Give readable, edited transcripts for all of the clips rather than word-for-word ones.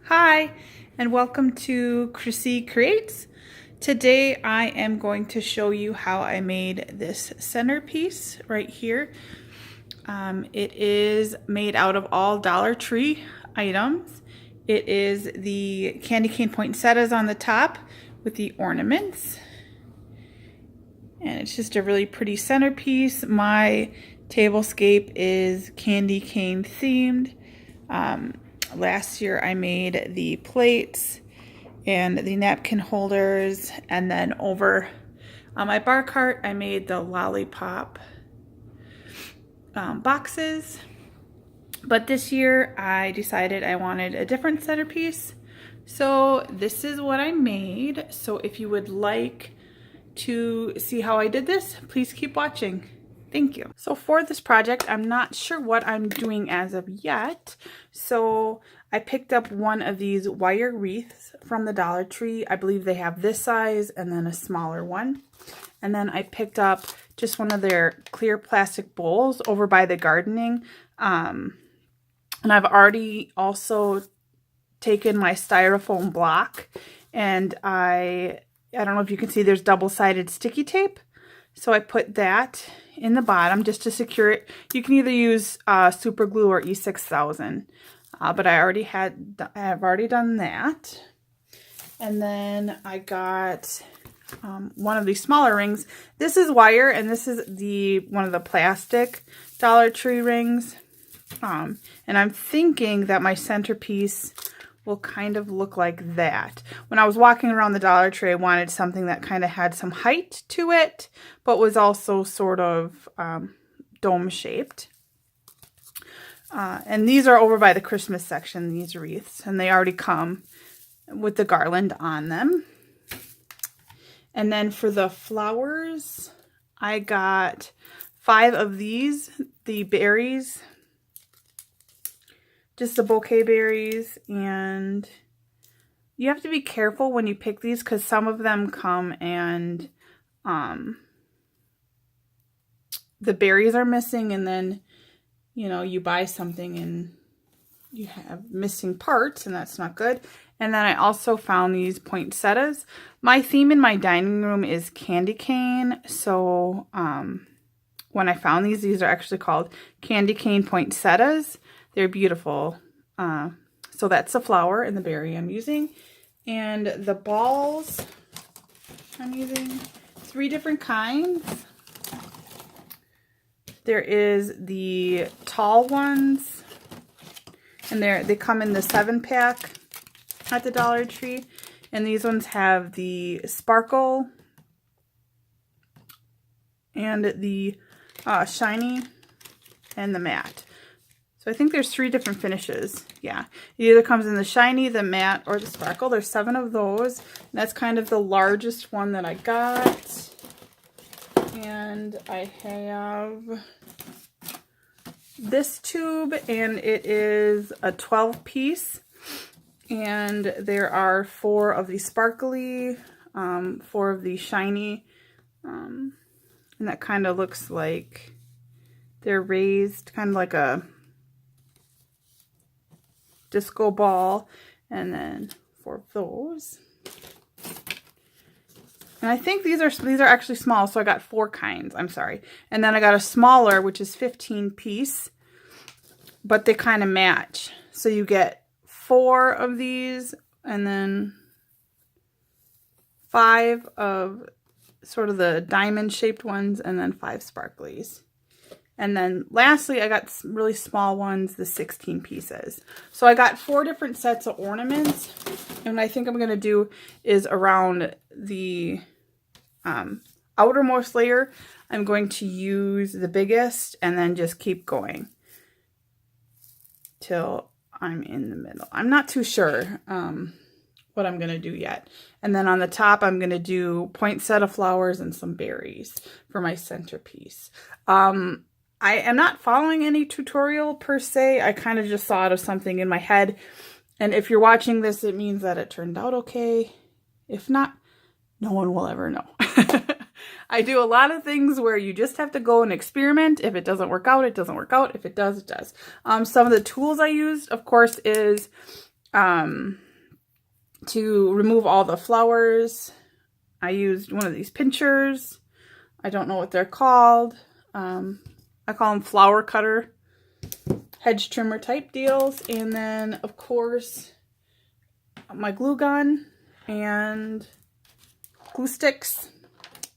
Hi, and welcome to Chrissy Creates. Today I am going to show you how I made this centerpiece right here. It is made out of all Dollar Tree items. It is the candy cane poinsettias on the top with the ornaments. And it's just a really pretty centerpiece. My tablescape is candy cane themed. Last year I made the plates and the napkin holders, and then over on my bar cart I made the lollipop boxes. But this year I decided I wanted a different centerpiece, so this is what I made. So if you would like to see how I did this, please keep watching. Thank you. So for this project, I'm not sure what I'm doing as of yet. So I picked up one of these wire wreaths from the Dollar Tree. I believe they have this size and then a smaller one. And then I picked up just one of their clear plastic bowls over by the gardening. And I've already also taken my styrofoam block, and I don't know if you can see, there's double-sided sticky tape. So I put that in the bottom just to secure it. You can either use super glue or E6000, but I've already done that. And then I got one of these smaller rings. This is wire, and this is one of the plastic Dollar Tree rings. And I'm thinking that my centerpiece will kind of look like that. When I was walking around the Dollar Tree, I wanted something that kind of had some height to it, but was also sort of dome shaped. And these are over by the Christmas section, these wreaths, and they already come with the garland on them. And then for the flowers, I got 5 of these, the berries, just the bouquet berries. And you have to be careful when you pick these because some of them come and the berries are missing, and then you buy something and you have missing parts, and that's not good. And then I also found these poinsettias. My theme in my dining room is candy cane, so when I found these are actually called candy cane poinsettias. They're beautiful. So that's the flower and the berry I'm using. And the balls, I'm using 3 different kinds. There is the tall ones, and they come in the 7-pack at the Dollar Tree. And these ones have the sparkle and the shiny and the matte. So I think there's 3 different finishes. Yeah, it either comes in the shiny, the matte, or the sparkle. There's 7 of those. And that's kind of the largest one that I got. And I have this tube, and it is a 12-piece. And there are 4 of the sparkly, 4 of the shiny. And that kind of looks like they're raised, kind of like a disco ball, and then 4 of those. And I think these are actually small, so I got 4 kinds. I'm sorry. And then I got a smaller, which is 15-piece, but they kind of match. So you get 4 of these, and then 5 of sort of the diamond-shaped ones, and then 5 sparklies. And then lastly, I got really small ones, the 16 pieces. So I got 4 different sets of ornaments. And what I think I'm going to do is around the outermost layer, I'm going to use the biggest and then just keep going till I'm in the middle. I'm not too sure what I'm going to do yet. And then on the top, I'm going to do poinsettia flowers and some berries for my centerpiece. I am not following any tutorial per se. I kind of just thought of something in my head. And if you're watching this, it means that it turned out okay. If not, no one will ever know. I do a lot of things where you just have to go and experiment. If it doesn't work out, it doesn't work out. If it does, it does. Some of the tools I used, of course, is to remove all the flowers, I used one of these pinchers. I don't know what they're called. I call them flower cutter, hedge trimmer type deals. And then, of course, my glue gun and glue sticks.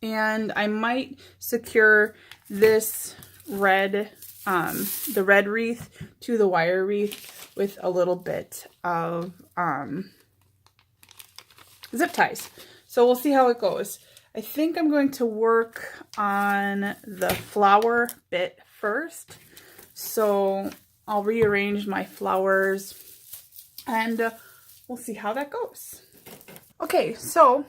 And I might secure this red, the red wreath to the wire wreath with a little bit of zip ties. So we'll see how it goes. I think I'm going to work on the flower bit first. So I'll rearrange my flowers and we'll see how that goes. Okay, so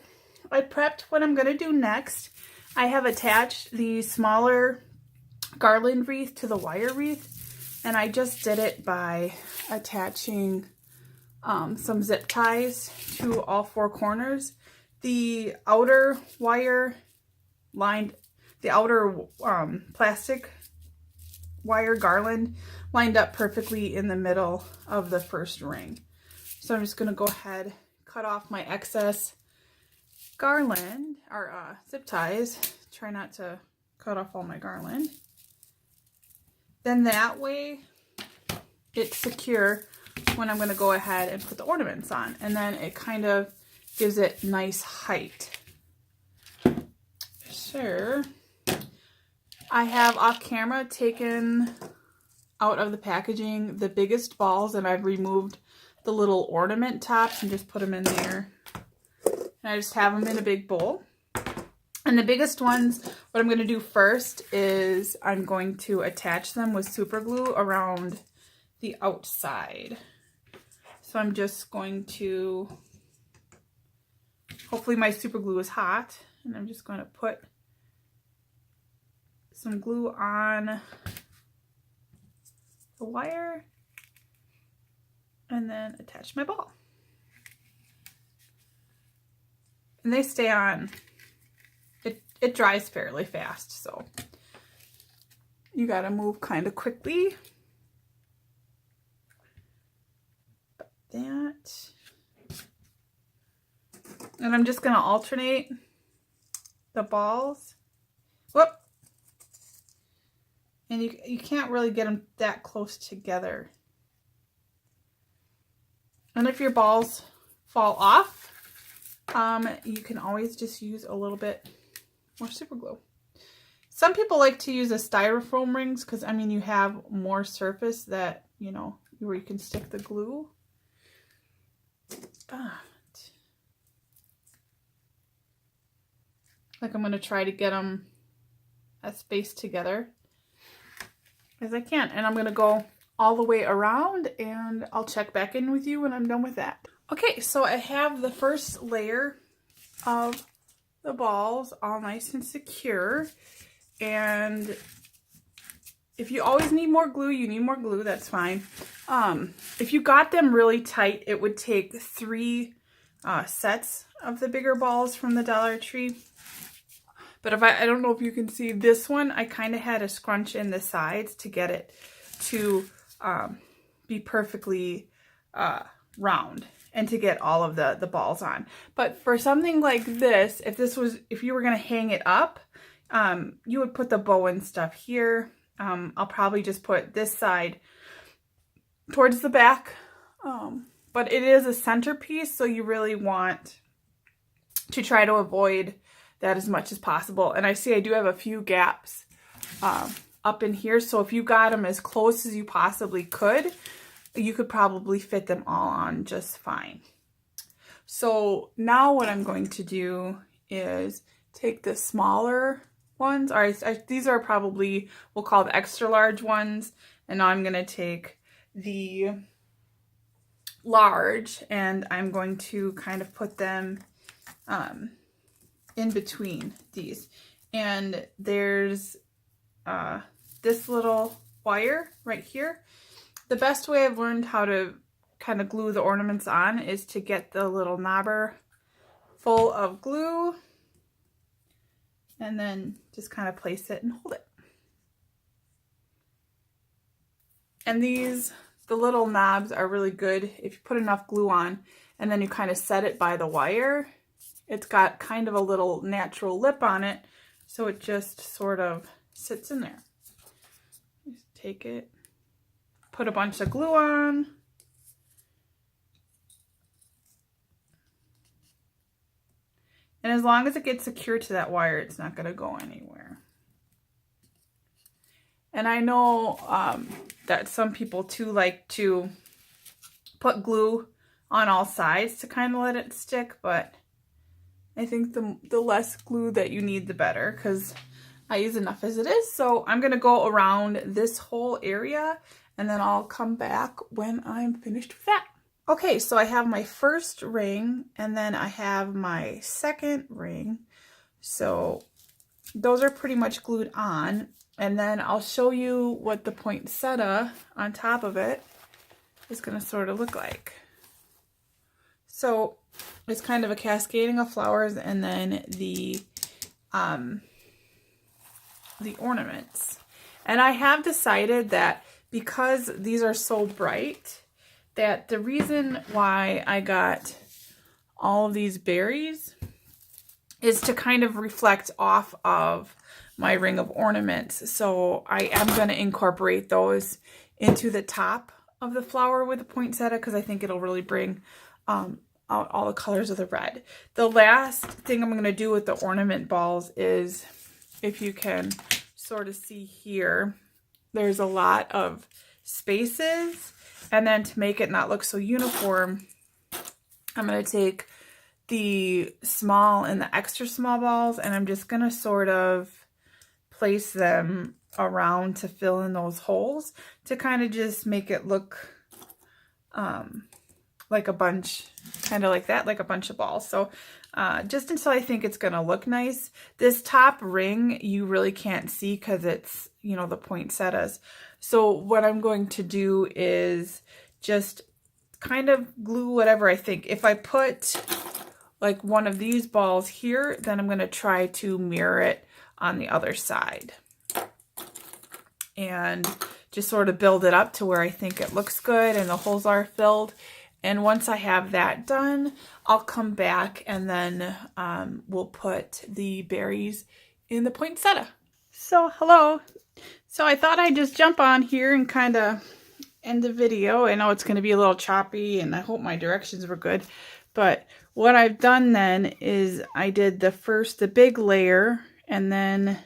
I prepped what I'm going to do next. I have attached the smaller garland wreath to the wire wreath, and I just did it by attaching some zip ties to all four corners. The outer wire lined, the outer plastic wire garland lined up perfectly in the middle of the first ring. So I'm just going to go ahead, cut off my excess garland, or zip ties. Try not to cut off all my garland. Then that way it's secure when I'm going to go ahead and put the ornaments on. And then it kind of gives it nice height. So I have off camera taken out of the packaging the biggest balls, and I've removed the little ornament tops and just put them in there. And I just have them in a big bowl. And the biggest ones, what I'm going to do first is I'm going to attach them with super glue around the outside. So I'm just going to, hopefully my super glue is hot, and I'm just going to put some glue on the wire and then attach my ball. And they stay on. It dries fairly fast, so you gotta move kind of quickly. Like that. And I'm just gonna alternate the balls. Whoop! And you can't really get them that close together. And if your balls fall off, you can always just use a little bit more super glue. Some people like to use a styrofoam rings because, I mean, you have more surface that, you know, where you can stick the glue. But like, I'm going to try to get them as spaced together as I can. And I'm going to go all the way around, and I'll check back in with you when I'm done with that. Okay, so I have the first layer of the balls all nice and secure. And if you always need more glue, you need more glue, that's fine. If you got them really tight, it would take 3 sets of the bigger balls from the Dollar Tree. But if I don't know if you can see this one, I kind of had to scrunch in the sides to get it to be perfectly round and to get all of the balls on. But for something like this, if you were going to hang it up, you would put the bow and stuff here. I'll probably just put this side towards the back. But it is a centerpiece, so you really want to try to avoid that as much as possible. And I see I do have a few gaps up in here, so if you got them as close as you possibly could, you could probably fit them all on just fine. So now what I'm going to do is take the smaller ones. All right, these are probably, we'll call the extra large ones. And now I'm going to take the large, and I'm going to kind of put them in between these. And there's this little wire right here. The best way I've learned how to kind of glue the ornaments on is to get the little knobber full of glue and then just kind of place it and hold it. And these the little knobs are really good if you put enough glue on and then you kind of set it by the wire. It's got kind of a little natural lip on it, so it just sort of sits in there. Just take it, put a bunch of glue on. And as long as it gets secured to that wire, it's not going to go anywhere. And I know that some people too like to put glue on all sides to kind of let it stick, but I think the less glue that you need, the better, because I use enough as it is. So I'm going to go around this whole area, and then I'll come back when I'm finished with that. Okay, so I have my first ring, and then I have my second ring. So those are pretty much glued on. And then I'll show you what the poinsettia on top of it is going to sort of look like. So it's kind of a cascading of flowers, and then the ornaments. And I have decided that because these are so bright, that the reason why I got all of these berries is to kind of reflect off of my ring of ornaments. So I am going to incorporate those into the top of the flower with the poinsettia, because I think it'll really bring out all the colors of the red. The last thing I'm going to do with the ornament balls is, if you can sort of see here, there's a lot of spaces. And then to make it not look so uniform, I'm going to take the small and the extra small balls, and I'm just going to sort of place them around to fill in those holes to kind of just make it look like a bunch, kind of like that, like a bunch of balls. So just until I think it's going to look nice. This top ring you really can't see because it's, you know, the poinsettias. So what I'm going to do is just kind of glue whatever I think. If I put like one of these balls here, then I'm going to try to mirror it on the other side. And just sort of build it up to where I think it looks good and the holes are filled. And once I have that done, I'll come back and then we'll put the berries in the poinsettia. So hello. So I thought I'd just jump on here and kind of end the video. I know it's going to be a little choppy, and I hope my directions were good. But what I've done then is I did the big layer, and then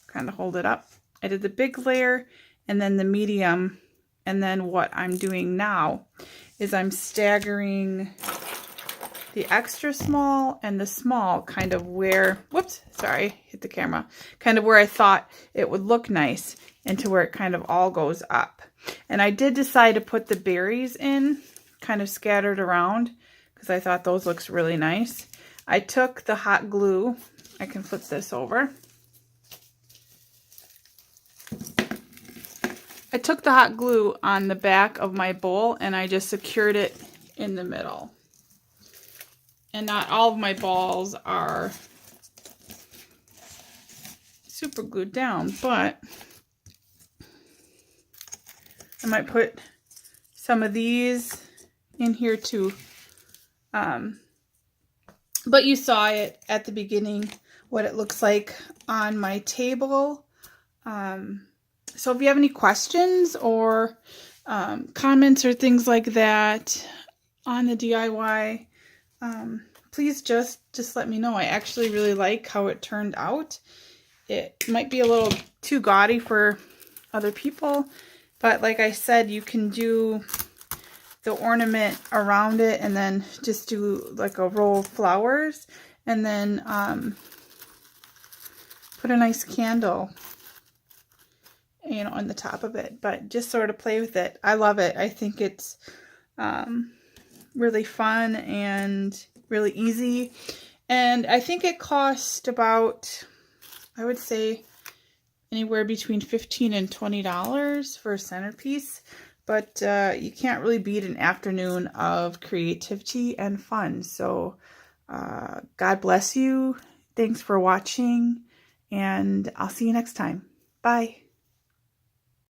kind of hold it up. I did the big layer and then the medium. And then what I'm doing now is I'm staggering the extra small and the small kind of where, whoops, sorry, hit the camera, kind of where I thought it would look nice, and to where it kind of all goes up. And I did decide to put the berries in kind of scattered around because I thought those looks really nice. I took the hot glue, I can flip this over. I took the hot glue on the back of my bowl and I just secured it in the middle. And not all of my balls are super glued down, but I might put some of these in here too. But you saw it at the beginning, what it looks like on my table. So if you have any questions or comments or things like that on the DIY, please just let me know. I actually really like how it turned out. It might be a little too gaudy for other people, but like I said, you can do the ornament around it and then just do like a row of flowers, and then put a nice candle, you know, on the top of it. But just sort of play with it. I love it. I think it's really fun and really easy. And I think it cost about, I would say, anywhere between $15 and $20 for a centerpiece. But you can't really beat an afternoon of creativity and fun. So God bless you. Thanks for watching, and I'll see you next time. Bye.